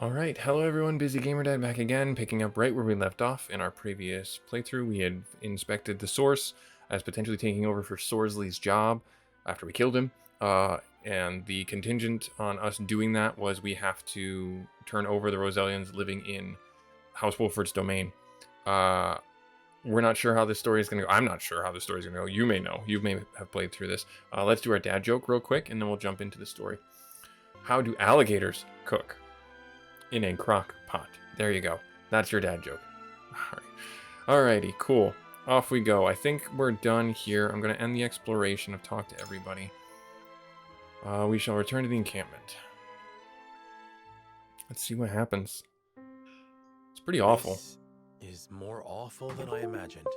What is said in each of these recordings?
Alright, hello everyone, Busy Gamer Dad back again, picking up right where we left off. In our previous playthrough, we had inspected the source as potentially taking over for Sorsley's job after we killed him. And the contingent on us doing that was we have to turn over the Roselians living in House Wolford's domain. We're not sure how this story is going to go. I'm not sure how the story is going to go. You may know. You may have played through this. Let's do our dad joke real quick, and then we'll jump into the story. How do alligators cook? In a crock pot. There you go. That's your dad joke. Alrighty, cool. Off we go. I think we're done here. I'm going to end the exploration. I've talked to everybody. We shall return to the encampment. Let's see what happens. It's pretty awful. This is more awful than I imagined.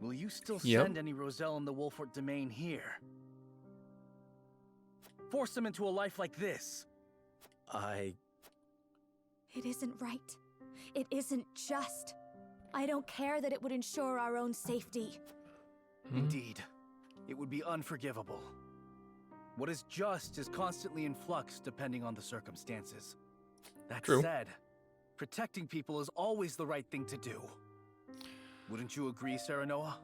Will you still send any Roselle in the Wolford domain here? Force them into a life like this? It isn't right. It isn't just. I don't care that it would ensure our own safety. Indeed. It would be unforgivable. What is just is constantly in flux depending on the circumstances. That True. said, protecting people is always the right thing to do. Wouldn't you agree, Sarah Noah?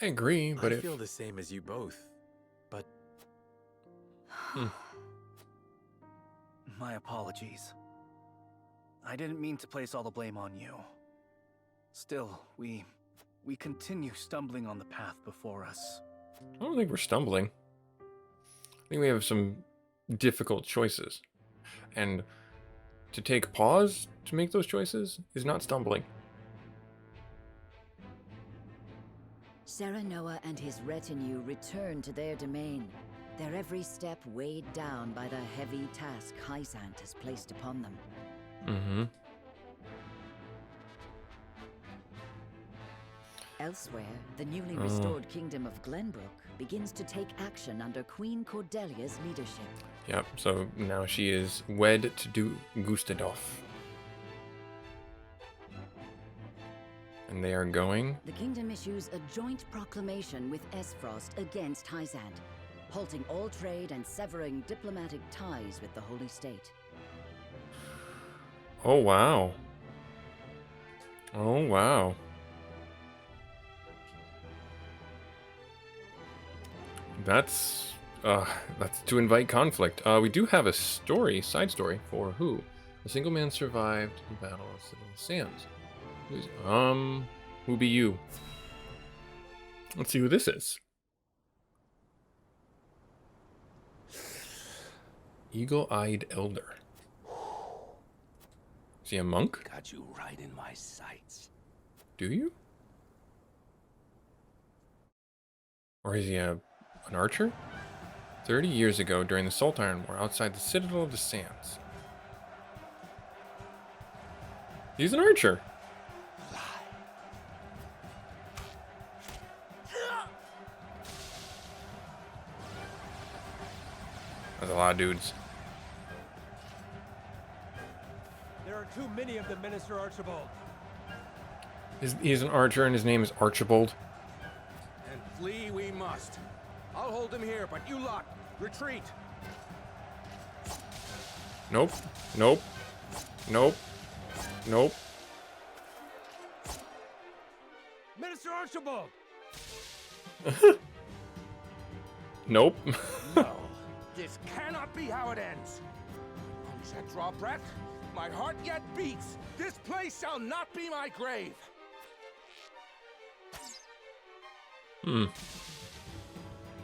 I agree, but I feel the same as you both, but... My apologies. I didn't mean to place all the blame on you. Still, we continue stumbling on the path before us. I don't think we're stumbling. I think we have some difficult choices. And to take pause to make those choices is not stumbling. Sarah Noah and his retinue return to their domain, their every step weighed down by the heavy task Hysant has placed upon them. Elsewhere, the newly restored kingdom of Glenbrook begins to take action under Queen Cordelia's leadership. Yep, so now she is wed to Gustadolf. And they are going... The kingdom issues a joint proclamation with Esfrost against Hysant, halting all trade and severing diplomatic ties with the Holy State. Oh, wow. Oh, wow. That's to invite conflict. We do have a story, side story, for who? A single man survived the Battle of Citadel Sands. Who be you? Let's see who this is. Eagle-eyed elder. Is he a monk? Got you right in my sights. Do you? Or is he an archer? 30 years ago, during the Sultan War, outside the Citadel of the Sands. He's an archer. That's a lot of dudes. There are too many of them, Minister Archibald. He's an archer and his name is Archibald. And flee we must. I'll hold him here, but you lot, retreat. Nope. Nope. Nope. Nope. Minister Archibald! Nope. No, this cannot be how it ends. Punch that draw breath. My heart yet beats. This place shall not be my grave.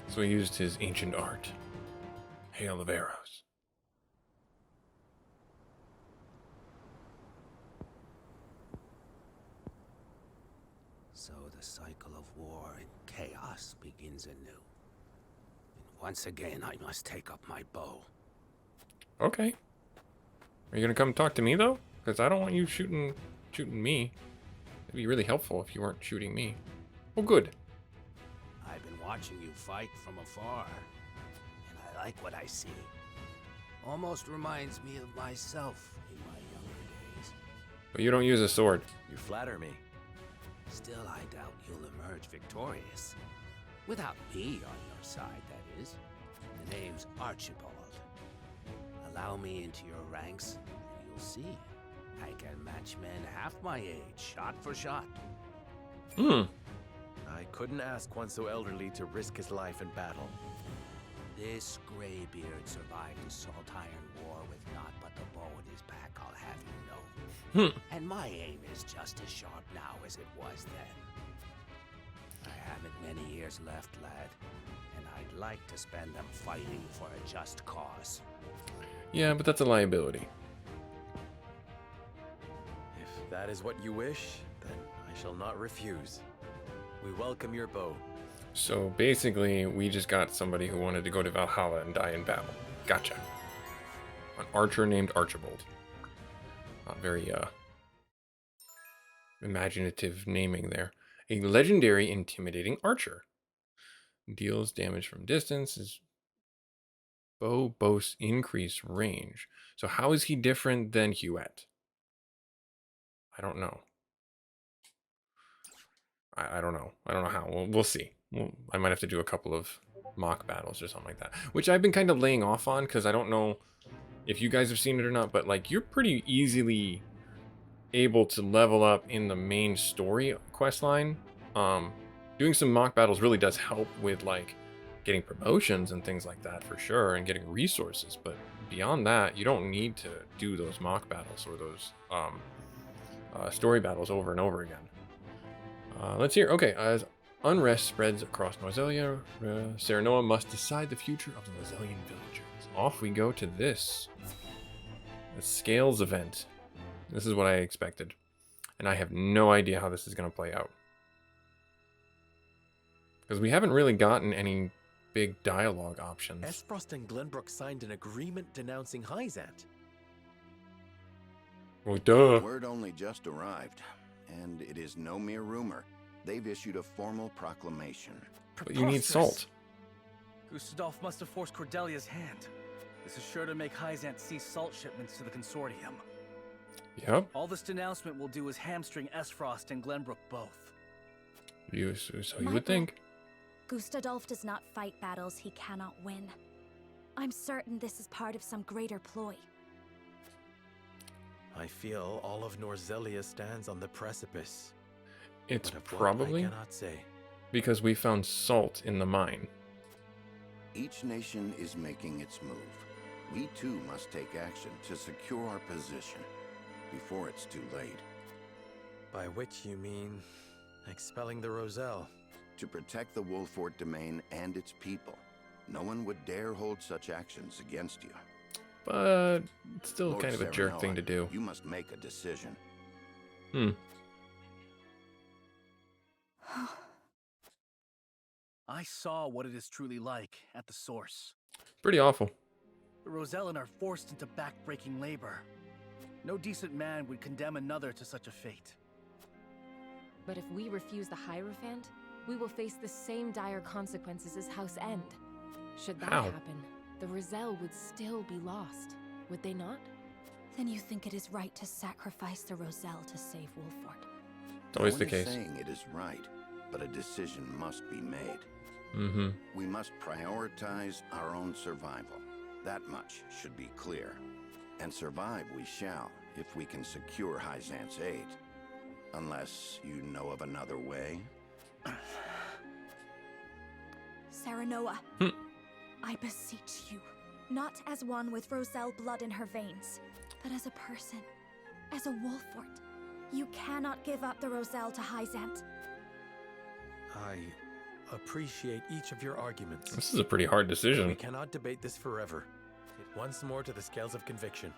So he used his ancient art. Hail of arrows. So the cycle of war and chaos begins anew. And once again, I must take up my bow. Okay. Are you gonna come talk to me though? Because I don't want you shooting me. It'd be really helpful if you weren't shooting me. Oh, good. I've been watching you fight from afar, and I like what I see. Almost reminds me of myself in my younger days. But you don't use a sword. You flatter me. Still, I doubt you'll emerge victorious. Without me on your side, that is. The name's Archibald. A Allow me into your ranks, and you'll see. I can match men half my age, shot for shot. Hmm. I couldn't ask one so elderly to risk his life in battle. This graybeard survived a salt iron war with naught but the bow in his back, I'll have you know. And my aim is just as sharp now as it was then. I haven't many years left, lad, and I'd like to spend them fighting for a just cause. Yeah, but that's a liability. If that is what you wish, then I shall not refuse. We welcome your bow. So basically, we just got somebody who wanted to go to Valhalla and die in battle. Gotcha. An archer named Archibald. Not very, imaginative naming there. A legendary intimidating archer. Deals damage from distance. His bow boasts increased range. So how is he different than Huet? I don't know. I don't know. I don't know how. We'll see. I might have to do a couple of mock battles or something like that. Which I've been kind of laying off on because I don't know if you guys have seen it or not. But like, you're pretty easily able to level up in the main story quest line. Doing some mock battles really does help with like getting promotions and things like that for sure, and getting resources. But beyond that, you don't need to do those mock battles or those story battles over and over again. Let's hear. Okay, as unrest spreads across Norzelia, Serenoa must decide the future of the Norzelian villagers. Off we go to this. The Scales event. This is what I expected. And I have no idea how this is going to play out. Because we haven't really gotten any big dialogue options. Esfrost and Glenbrook signed an agreement denouncing Hyzant. Well, duh. Word only just arrived, and it is no mere rumor. They've issued a formal proclamation. But you need salt. Gustadolf must have forced Cordelia's hand. This is sure to make Hyzant cease salt shipments to the consortium. Yep. All this denouncement will do is hamstring Esfrost and Glenbrook both. So you My would think. Gustadolf does not fight battles he cannot win. I'm certain this is part of some greater ploy. I feel all of Norzelia stands on the precipice. It's But of what probably I cannot say. because we found salt in the mine. Each nation is making its move. We too must take action to secure our position before it's too late. By which you mean expelling the Roselle. To protect the Wolfort domain and its people, no one would dare hold such actions against you. But it's still Lord kind of a jerk Serenoa, thing to do. You must make a decision. I saw what it is truly like at the source. Pretty awful. The Rosellan are forced into back-breaking labor. No decent man would condemn another to such a fate. But if we refuse the Hierophant, we will face the same dire consequences as House End. Should that How? happen, the Roselle would still be lost, would they not? Then you think it is right to sacrifice the Roselle to save Wolfort? It's always No the one is case. saying it is right, but a decision must be made. Mm-hmm. We must prioritize our own survival. That much should be clear. And survive we shall, if we can secure Hyzant's aid. Unless you know of another way. Serenoa, I beseech you, not as one with Roselle blood in her veins, but as a person, as a Wolfort. You cannot give up the Roselle to Hyzant. I appreciate each of your arguments. This is a pretty hard We decision. cannot debate this forever. It once more to the scales of conviction.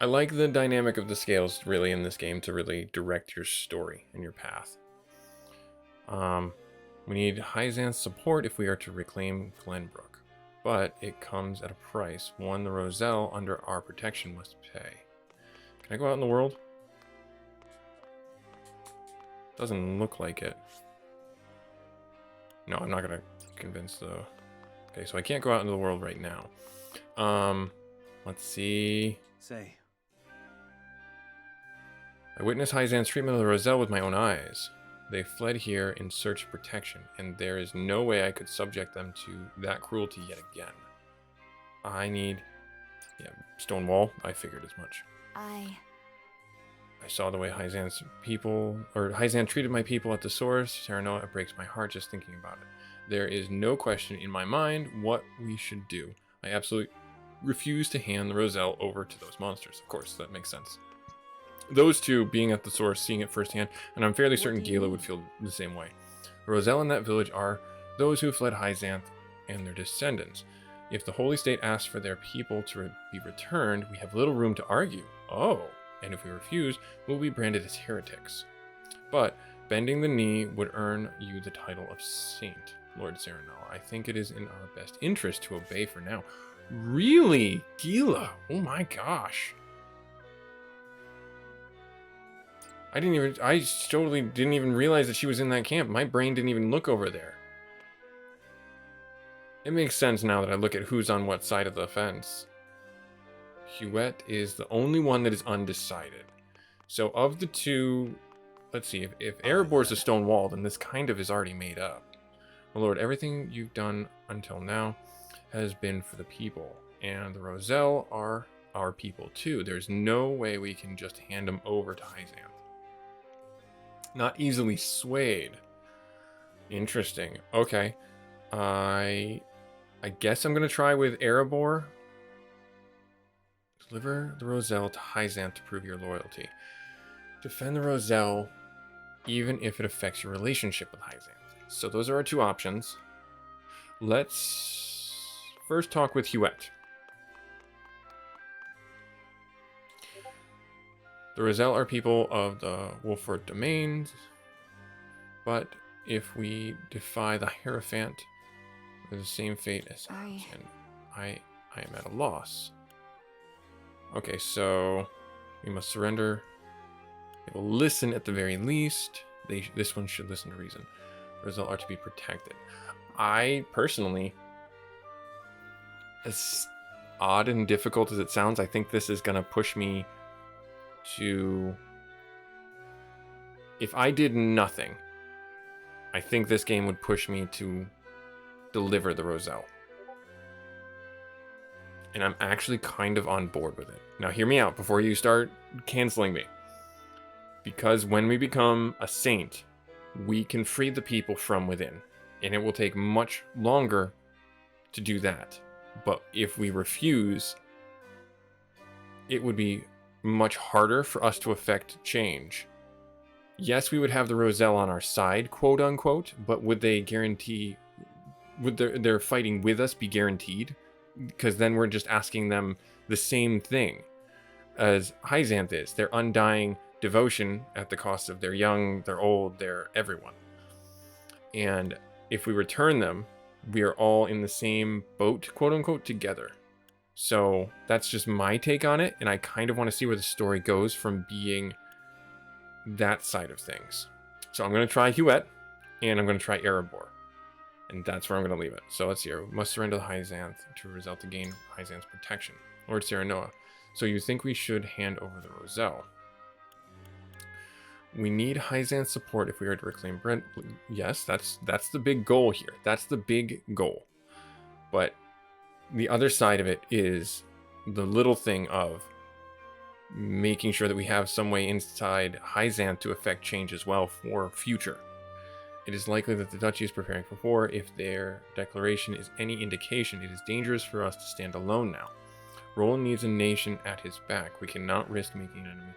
I like the dynamic of the scales really in this game to really direct your story and your path. We need Hyzant's support if we are to reclaim Glenbrook, but it comes at a price, one the Roselle under our protection must pay. Can I go out in the world? Doesn't look like it. No, I'm not gonna convince the... Okay, so I can't go out into the world right now. Let's see... Say, I witnessed Hyzant's treatment of the Roselle with my own eyes. They fled here in search of protection, and there is no way I could subject them to that cruelty yet again. I need... Yeah, stone wall. I figured as much. I saw the way Hyzan's people, or Hyzan treated my people at the source. Serenoa, it breaks my heart just thinking about it. There is no question in my mind what we should do. I absolutely refuse to hand the Roselle over to those monsters. Of course, that makes sense. Those two being at the source, seeing it firsthand, and I'm fairly certain Gila would feel the same way. The Roselle in that village are those who fled Hyzanth and their descendants. If the Holy State asks for their people to be returned, we have little room to argue. Oh, and if we refuse, we'll be branded as heretics. But bending the knee would earn you the title of Saint, Lord Serenoa. I think it is in our best interest to obey for now. Really? Gila? Oh my gosh. I totally didn't even realize that she was in that camp. My brain didn't even look over there. It makes sense now that I look at who's on what side of the fence. Huette is the only one that is undecided. So of the two, let's see, if Erebor's a stone wall, then this kind of is already made up. My lord, everything you've done until now has been for the people, and the Roselle are our people too. There's no way we can just hand them over to Hyzanth. Not easily swayed. Interesting. Okay. I guess I'm going to try with Erebor. Deliver the Roselle to Hyzanth to prove your loyalty. Defend the Roselle, even if it affects your relationship with Hyzanth. So those are our two options. Let's first talk with Huette. The Roselle are people of the Wolford domains, but if we defy the Hierophant, we're the same fate as and I am at a loss. Okay, so we must surrender. They will listen at the very least. This one should listen to reason. The Roselle are to be protected. I personally, as odd and difficult as it sounds, I think this is going to push me to... If I did nothing, I think this game would push me to deliver the Roselle. And I'm actually kind of on board with it. Now hear me out before you start canceling me. Because when we become a saint, we can free the people from within. And it will take much longer to do that. But if we refuse, it would be much harder for us to affect change. Yes, we would have the Roselle on our side, quote unquote, but would they guarantee, would their fighting with us be guaranteed? Because then we're just asking them the same thing as Hyzanth is. Their undying devotion at the cost of their young, their old, their everyone. And if we return them, we are all in the same boat, quote unquote, together. So that's just my take on it, and I kind of want to see where the story goes from being that side of things. So I'm going to try Huette, and I'm going to try Erebor. And that's where I'm going to leave it. So let's see here. We must surrender to Hyzanth to result to gain Hyzanth's protection. Lord Serenoa. So you think we should hand over the Roselle? We need Hyzanth's support if we are to reclaim Brent. Yes, that's the big goal here. That's the big goal. But the other side of it is the little thing of making sure that we have some way inside Hyzanth to affect change as well for future. It is likely that the Duchy is preparing for war. If their declaration is any indication, it is dangerous for us to stand alone now. Roland needs a nation at his back. We cannot risk making an enemy.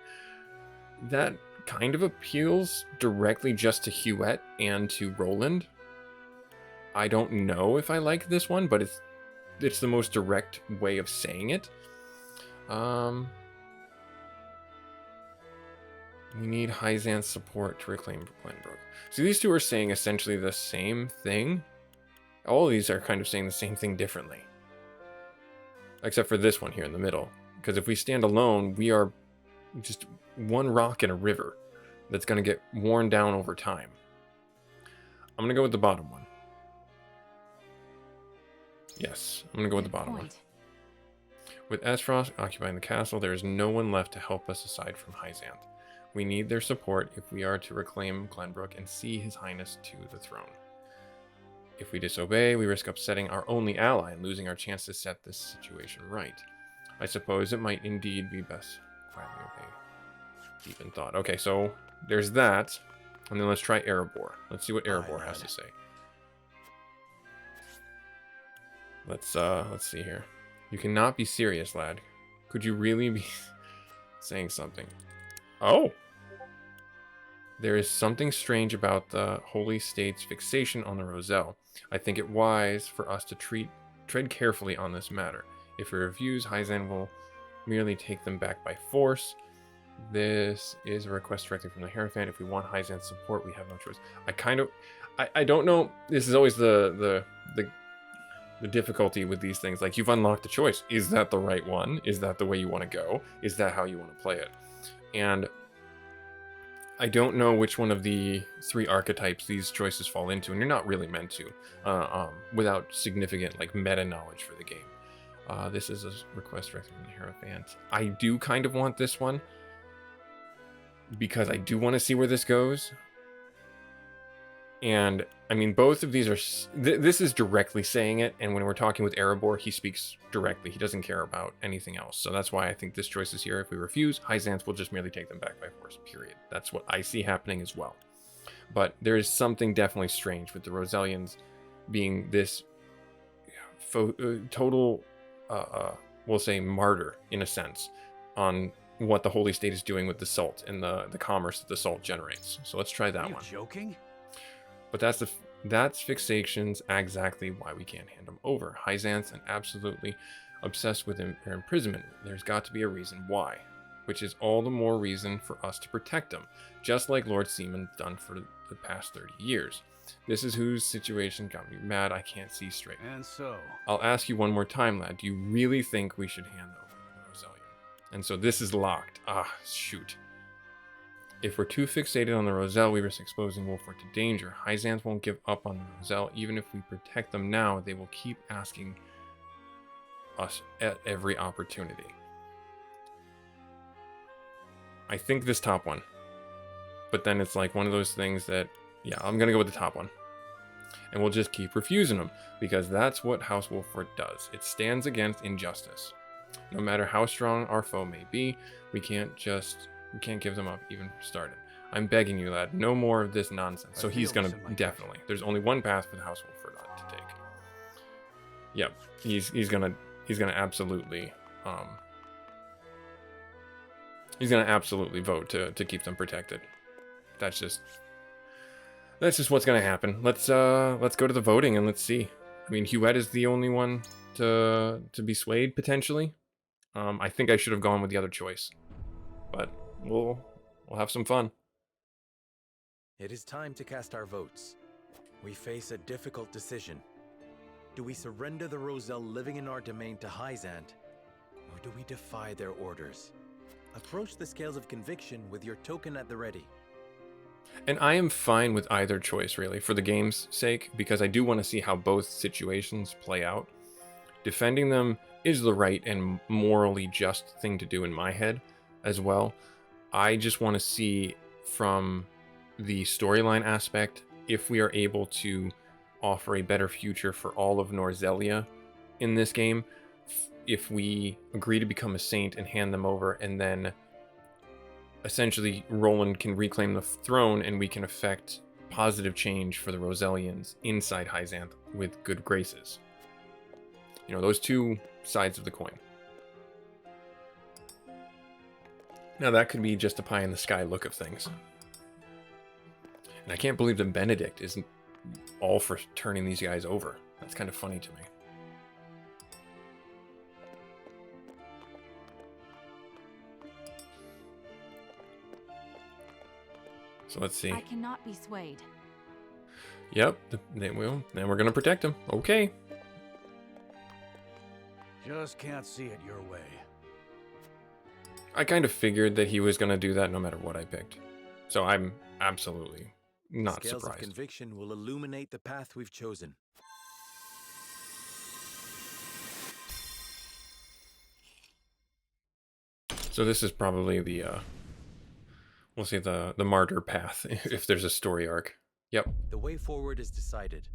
That kind of appeals directly just to Huette and to Roland. I don't know if I like this one, but it's the most direct way of saying it. We need Hyzanth's support to reclaim Glenbrook. So these two are saying essentially the same thing. All of these are kind of saying the same thing differently. Except for this one here in the middle. Because if we stand alone, we are just one rock in a river that's going to get worn down over time. I'm going to go with the bottom one. Yes, I'm going to go with the bottom one. With Esfrost occupying the castle, there is no one left to help us aside from Hyzanth. We need their support if we are to reclaim Glenbrook and see His Highness to the throne. If we disobey, we risk upsetting our only ally and losing our chance to set this situation right. I suppose it might indeed be best quietly obey. Deep in thought. Okay, so there's that. And then let's try Erebor. Let's see what Erebor has to say. Let's see here. You cannot be serious, lad. Could you really be saying something? Oh! There is something strange about the Holy State's fixation on the Roselle. I think it wise for us to tread carefully on this matter. If we refuse, Hyzan will merely take them back by force. This is a request directly from the Hierophant. If we want Hyzan's support, we have no choice. I don't know. This is always the difficulty with these things. Like, you've unlocked a choice. Is that the right one? Is that the way you want to go? Is that how you want to play it? And I don't know which one of the 3 archetypes these choices fall into, and you're not really meant to, without significant like meta knowledge for the game. This is a request directly from the Hierophant. I do kind of want this one because I do want to see where this goes. And I mean, both of these are. This is directly saying it, and when we're talking with Erebor, he speaks directly. He doesn't care about anything else. So that's why I think this choice is here. If we refuse, Hyzanth will just merely take them back by force. Period. That's what I see happening as well. But there is something definitely strange with the Rosellians being this total, we'll say, martyr in a sense on what the Holy State is doing with the salt and the commerce that the salt generates. So let's try that one. Are you joking? But that's fixations exactly why we can't hand them over. Hyzanth's and absolutely obsessed with their imprisonment. There's got to be a reason why, which is all the more reason for us to protect them, just like Lord Seaman's done for the past 30 years. This is whose situation got me mad. I can't see straight. And so, I'll ask you one more time, lad. Do you really think we should hand over the Rosellian? And so this is locked. Ah, shoot. If we're too fixated on the Roselle, we risk exposing Wolford to danger. Hyzanth won't give up on the Roselle. Even if we protect them now, they will keep asking us at every opportunity. I think this top one. But then it's like one of those things that, yeah, I'm going to go with the top one. And we'll just keep refusing them, because that's what House Wolford does. It stands against injustice. No matter how strong our foe may be, we can't give them up even started. I'm begging you, lad, no more of this nonsense. So he's gonna definitely. There's only one path for the House Wolford to take. Yep, he's gonna absolutely vote to keep them protected. That's just what's gonna happen. Let's go to the voting and let's see. I mean, Huette is the only one to be swayed potentially. I think I should have gone with the other choice, but we'll have some fun. It is time to cast our votes. We face a difficult decision. Do we surrender the Roselle living in our domain to Hyzanth, or do we defy their orders? Approach the scales of conviction with your token at the ready. And I am fine with either choice, really, for the game's sake, because I do want to see how both situations play out. Defending them is the right and morally just thing to do in my head as well. I just want to see from the storyline aspect if we are able to offer a better future for all of Norzelia in this game, if we agree to become a saint and hand them over, and then essentially Roland can reclaim the throne and we can effect positive change for the Rosellians inside Hyzanth with good graces. You know, those two sides of the coin. Now that could be just a pie in the sky look of things. And I can't believe that Benedict isn't all for turning these guys over. That's kind of funny to me. So let's see. I cannot be swayed. Yep, they will. Then we're going to protect him. Okay. just can't see it your way. I kind of figured that he was going to do that no matter what I picked. So I'm absolutely not Scales surprised. of conviction will illuminate the path we've chosen. So this is probably the, we'll say the martyr path, if there's a story arc. Yep. The way forward is decided.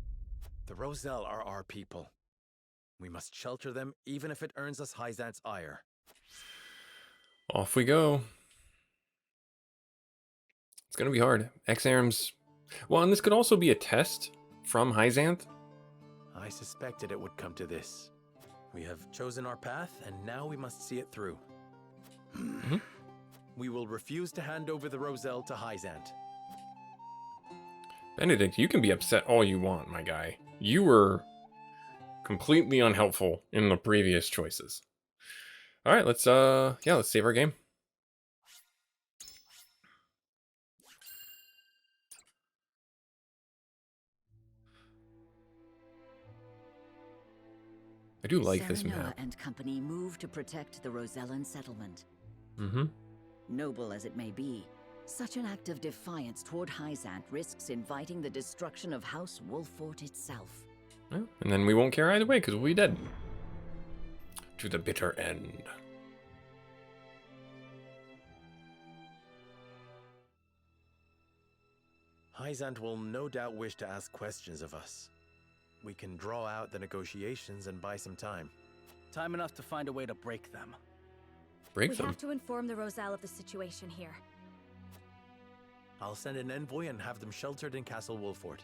The Roselle are our people. We must shelter them, even if it earns us Hyzant's ire. Off we go. It's gonna be hard. Exarm's... Well, and this could also be a test from Hyzanth. I suspected it would come to this. We have chosen our path, and now we must see it through. We will refuse to hand over the Roselle to Hyzant. Benedict, you can be upset all you want, my guy. You were completely unhelpful in the previous choices. All right, let's save our game. I do like this Serenoa map. and company move to protect the Rosellan settlement. Mm-hmm. Noble as it may be, such an act of defiance toward Hyzant risks inviting the destruction of House Wolfort itself. Well, and then we won't care either way because we'll be dead. To the bitter end. Hyzant will no doubt wish to ask questions of us. We can draw out the negotiations and buy some time. Time enough to find a way to break them. Break We them. have to inform the Roselle of the situation here. I'll send an envoy and have them sheltered in Castle Wolfort.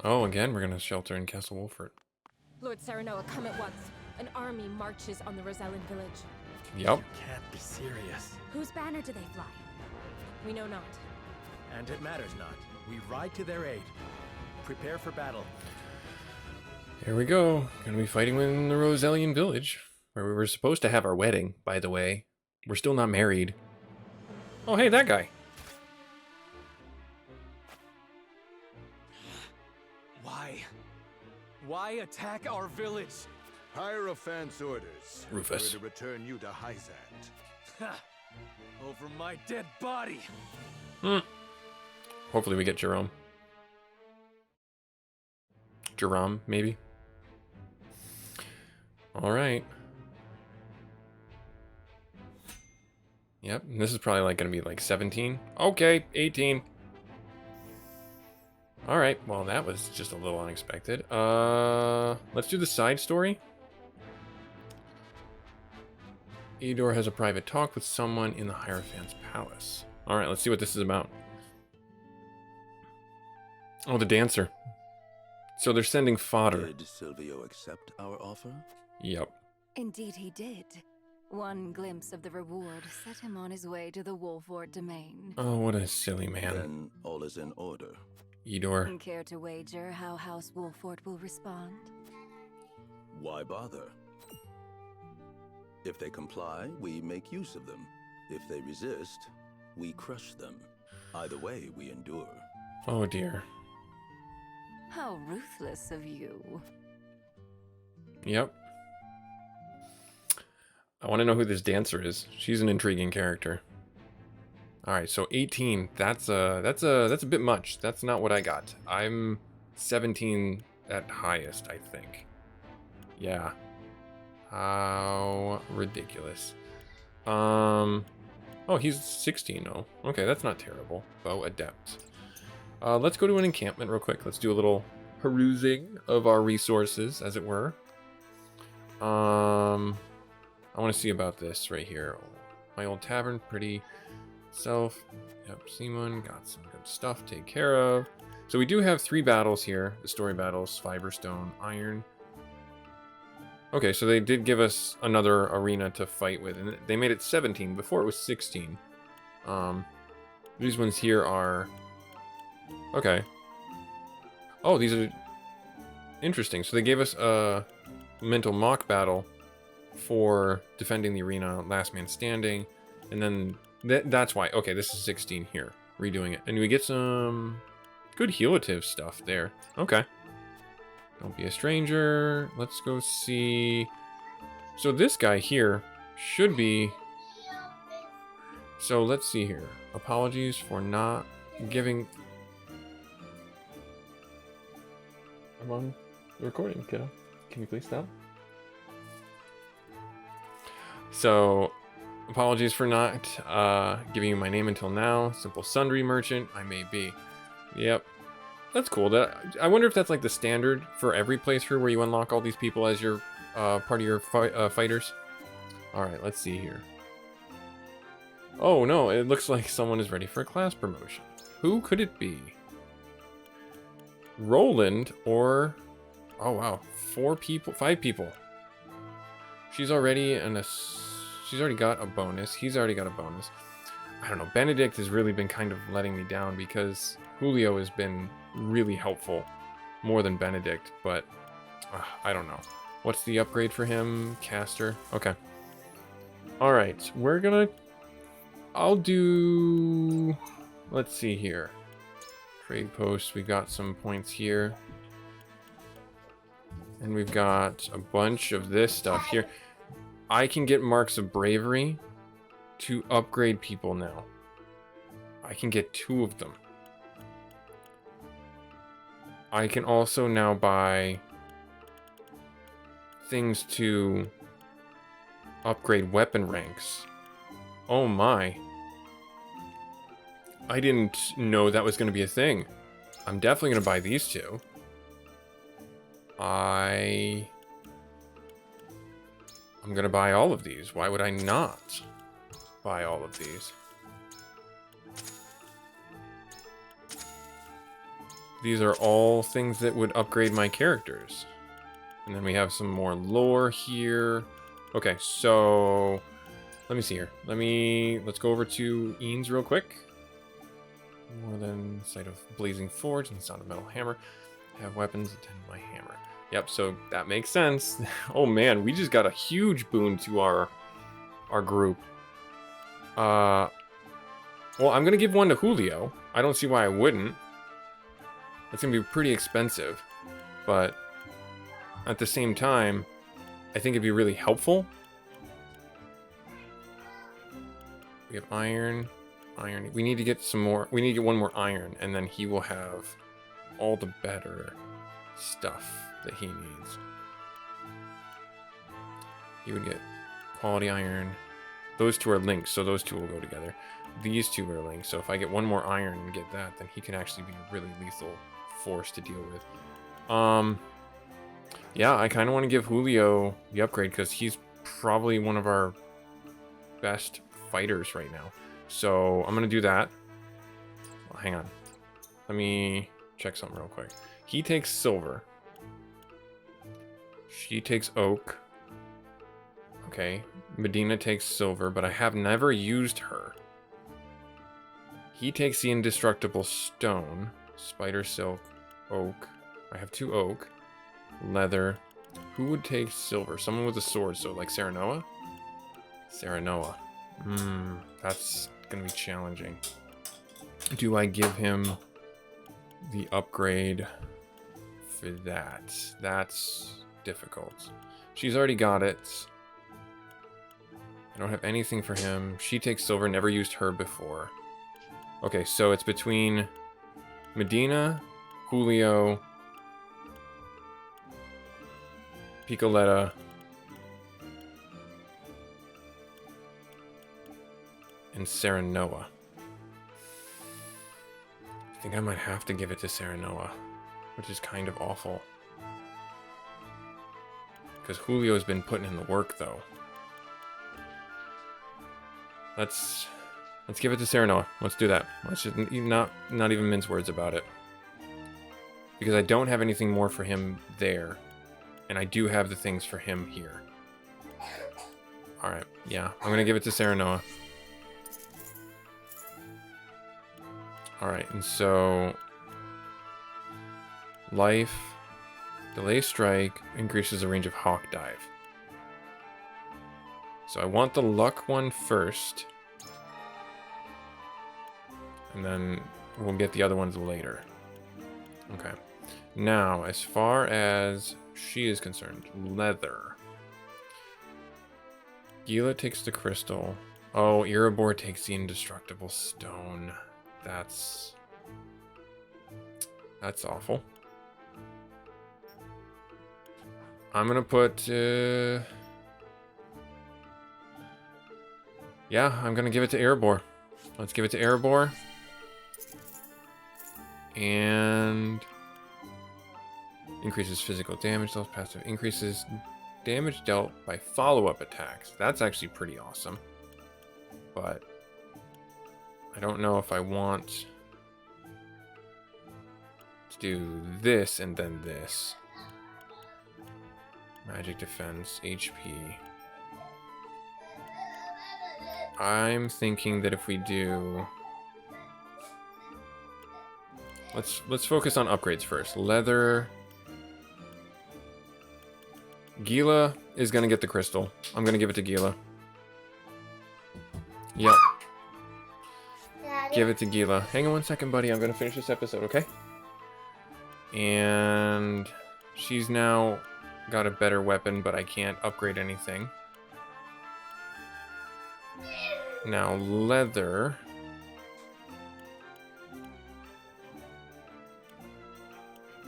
Oh, again, we're gonna shelter in Castle Wolfort. Lord Serenoa, come at once. An army marches on the Rosellan village. Yep. You can't be serious. Whose banner do they fly? We know not. And it matters not. We ride to their aid. Prepare for battle. Here we go. Gonna be fighting in the Rosellian village, where we were supposed to have our wedding, by the way. We're still not married. Oh, hey, that guy. Why attack our village? Hierophant's orders Rufus. were to return you to Hyzant. Ha! Over my dead body! Hopefully we get Jerome. Jerome, maybe. All right. Yep, and this is probably like going to be like 17. Okay, 18. All right, well, that was just a little unexpected. Let's do the side story. Eudor has a private talk with someone in the Hierophant's palace. All right, let's see what this is about. Oh, the dancer. So they're sending fodder. Did Silvio accept our offer? Yep. Indeed he did. One glimpse of the reward set him on his way to the Wolfort domain. Oh, what a silly man. Then all is in order. Eudor. Care to wager how House Wolfort will respond? Why bother? If they comply, we make use of them. If they resist, we crush them. Either way, we endure. Oh, dear. How ruthless of you. Yep. I want to know who this dancer is. She's an intriguing character. All right, so 18. That's a bit much. That's not what I got. I'm 17 at highest, I think. Yeah. How ridiculous. Oh, he's 16. Oh, okay, that's not terrible. Bow adept. Let's go to an encampment real quick. Let's do a little perusing of our resources, as it were. I want to see about this right here. My old tavern, pretty self. Yep, Simon got some good stuff to take care of. So we do have 3 battles here. The story battles, Fiberstone, Iron. Okay, so they did give us another arena to fight with, and they made it 17. Before it was 16. These ones here are... Okay. Oh, these are interesting. So they gave us a mental mock battle for defending the arena, last man standing, and then that's why. Okay, this is 16 here, redoing it, and we get some good healative stuff there. Okay. Don't be a stranger. Let's go see. So this guy here should be. So let's see here. Apologies for not giving. I'm on the recording, kiddo. Can you please stop? So, apologies for not giving you my name until now. Simple Sundry Merchant, I may be. Yep. That's cool. That I wonder if that's like the standard for every playthrough where you unlock all these people as your part of your fighters. All right, let's see here. Oh no, it looks like someone is ready for a class promotion. Who could it be? Roland or... Oh wow, 5 people. She's already she's already got a bonus. He's already got a bonus. I don't know. Benedict has really been kind of letting me down because Julio has been really helpful, more than Benedict. But I don't know. What's the upgrade for him? Caster. Okay. All right, we're gonna. I'll do. Let's see here. Trade post. We got some points here. And we've got a bunch of this stuff here. I can get marks of bravery to upgrade people now. I can get 2 of them. I can also now buy things to upgrade weapon ranks. Oh my. I didn't know that was going to be a thing. I'm definitely going to buy these 2. I'm going to buy all of these. Why would I not buy all of these? These are all things that would upgrade my characters. And then we have some more lore here. Okay, so let me see here. Let's go over to Eanes real quick. More than sight of blazing forge and the sound of metal hammer. Have weapons attend my hammer. Yep, so that makes sense. Oh man, we just got a huge boon to our group. Well, I'm gonna give one to Julio. I don't see why I wouldn't. It's gonna be pretty expensive, but at the same time, I think it'd be really helpful. We have iron. We need to get some more. We need to get 1 more iron, and then he will have all the better stuff that he needs. He would get quality iron. Those 2 are linked, so those 2 will go together. These 2 are linked, so if I get 1 more iron and get that, then he can actually be a really lethal force to deal with. Yeah, I kind of want to give Julio the upgrade because he's probably one of our best fighters right now. So I'm going to do that. Well, hang on. Let me check something real quick. He takes silver. She takes oak. Okay. Medina takes silver, but I have never used her. He takes the indestructible stone. Spider silk. Oak. I have 2 oak. Leather. Who would take silver? Someone with a sword, so like Serenoa? Serenoa. That's gonna be challenging. Do I give him the upgrade for that? That's difficult. She's already got it. I don't have anything for him. She takes silver, never used her before. Okay, so it's between Medina, Julio, Picoletta, and Serenoa. I think I might have to give it to Serenoa, which is kind of awful. Because Julio's been putting in the work, though. Let's give it to Serenoa. Let's do that. Let's just not even mince words about it. Because I don't have anything more for him there. And I do have the things for him here. Alright, yeah. I'm going to give it to Serenoa. Alright, and so... Life. Delay strike. Increases the range of Hawk Dive. So I want the luck one first. And then we'll get the other ones later. Okay. Now, as far as she is concerned, leather. Gila takes the crystal. Oh, Erebor takes the indestructible stone. That's awful. I'm gonna put... Yeah, I'm gonna give it to Erebor. Let's give it to Erebor. And increases physical damage dealt. Passive increases damage dealt by follow-up attacks. That's actually pretty awesome. But I don't know if I want to do this and then this. Magic defense, HP. I'm thinking that if we do... Let's focus on upgrades first. Leather. Gila is gonna get the crystal. I'm gonna give it to Gila. Yep. Give it to Gila. Hang on one second, buddy. I'm gonna finish this episode, okay? And she's now got a better weapon, but I can't upgrade anything. Now, leather.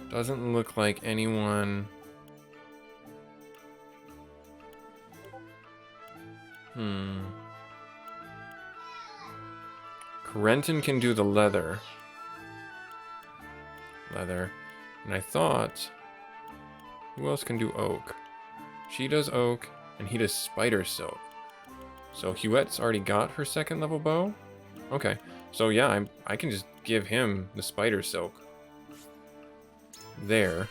Doesn't look like anyone... Renton can do the leather. And I thought... Who else can do oak? She does oak, and he does spider silk. So Huette's already got her second level bow? Okay. So yeah, I can just give him the spider silk. There.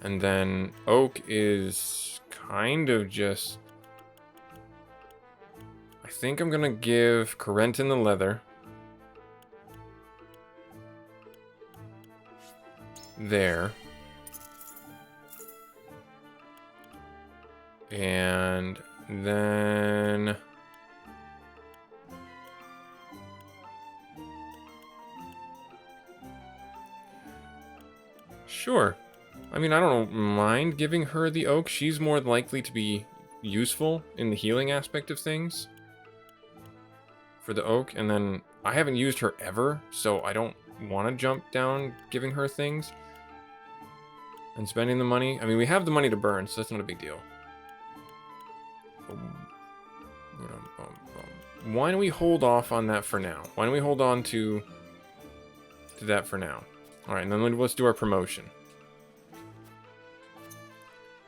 And then oak is kind of just... I think I'm gonna give Corentin the leather. There. And then... Sure. I mean, I don't mind giving her the oak. She's more likely to be useful in the healing aspect of things. For the oak, and then I haven't used her ever, so I don't want to jump down giving her things and spending the money. I mean, we have the money to burn, so that's not a big deal. Why don't we hold off on that for now? Why don't we hold on to that for now? All right, and then let's do our promotion.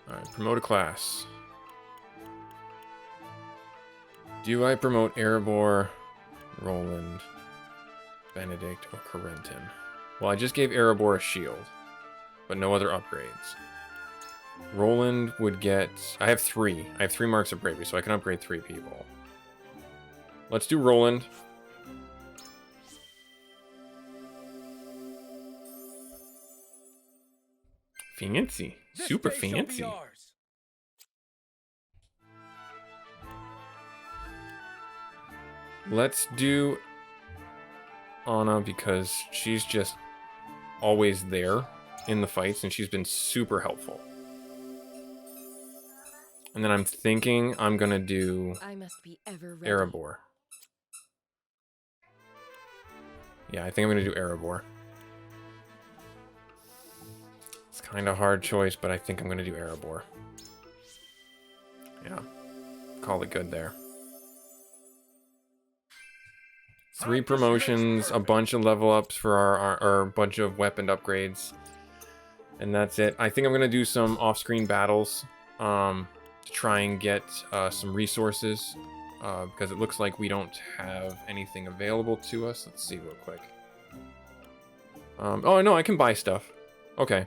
All right, promote a class. Do I promote Erebor, Roland, Benedict, or Corentin? Well, I just gave Erebor a shield, but no other upgrades. Roland would get... I have 3. I have 3 marks of bravery, so I can upgrade 3 people. Let's do Roland. Fancy. Super fancy. Let's do Anna because she's just always there in the fights and she's been super helpful. And then I'm thinking I'm gonna do Erebor. Yeah, I think I'm gonna do Erebor. It's kind of a hard choice, but I think I'm gonna do Erebor. Yeah, call it good there. 3 promotions, a bunch of level ups for our bunch of weapon upgrades, and that's it. I think I'm gonna do some off-screen battles to try and get some resources because it looks like we don't have anything available to us. Let's see real quick. Oh no, I can buy stuff. Okay.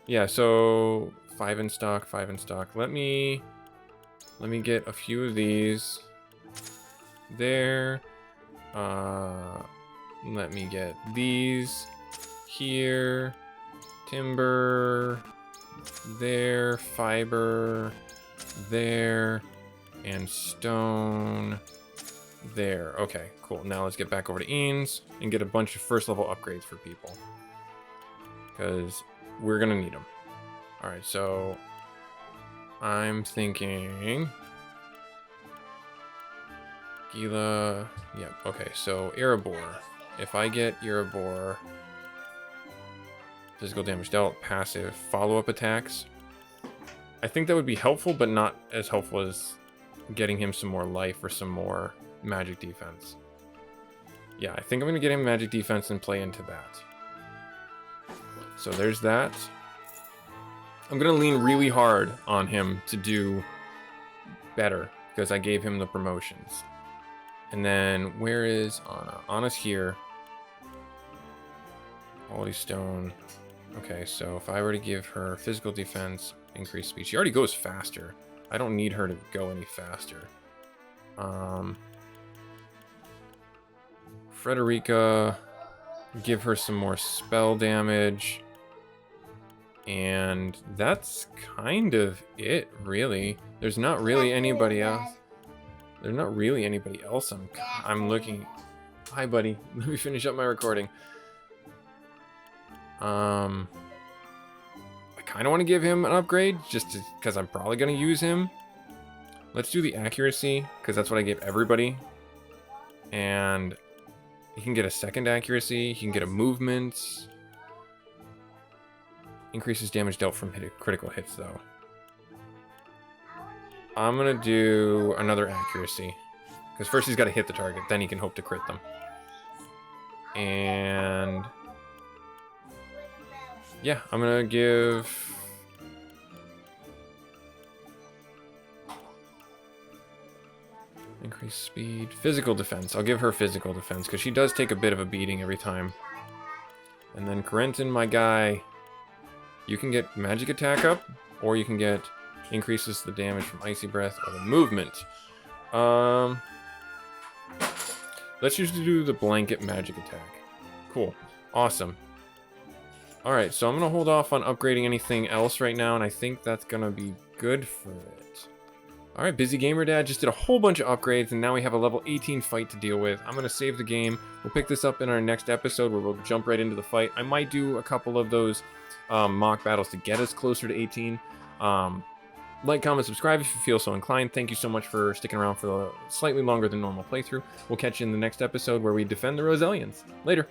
Yeah, so 5 in stock, 5 in stock. Let me get a few of these. There. Let me get these here. Timber. There. Fiber. There. And stone. There. Okay, cool. Now let's get back over to Eanes and get a bunch of first level upgrades for people. Because we're gonna need them. Alright, so I'm thinking Gila. Yep, okay, so Erebor. If I get Erebor, physical damage dealt, passive, follow-up attacks. I think that would be helpful, but not as helpful as getting him some more life or some more magic defense. Yeah, I think I'm going to get him magic defense and play into that. So there's that. I'm going to lean really hard on him to do better because I gave him the promotions. And then where is Anna? Anna's here. Quality stone. Okay, so if I were to give her physical defense, increased speed. She already goes faster. I don't need her to go any faster. Frederica, give her some more spell damage. And that's kind of it, really. There's not really anybody else. There's not really anybody else I'm looking. Hi, buddy. Let me finish up my recording. I kind of want to give him an upgrade just because I'm probably going to use him. Let's do the accuracy because that's what I gave everybody. And he can get a second accuracy. He can get a movement. Increases damage dealt from critical hits, though. I'm going to do another accuracy. Because first he's got to hit the target, then he can hope to crit them. And yeah, I'm going to give... Increase speed. Physical defense. I'll give her physical defense, because she does take a bit of a beating every time. And then Corentin, my guy, you can get magic attack up, or you can get increases the damage from icy breath or the movement. Let's just do the blanket magic attack. Cool. Awesome. Alright, so I'm going to hold off on upgrading anything else right now, and I think that's going to be good for it. Alright, Busy Gamer Dad just did a whole bunch of upgrades, and now we have a level 18 fight to deal with. I'm going to save the game. We'll pick this up in our next episode where we'll jump right into the fight. I might do a couple of those mock battles to get us closer to 18. Like, comment, subscribe if you feel so inclined. Thank you so much for sticking around for the slightly longer than normal playthrough. We'll catch you in the next episode where we defend the Roselians. Later.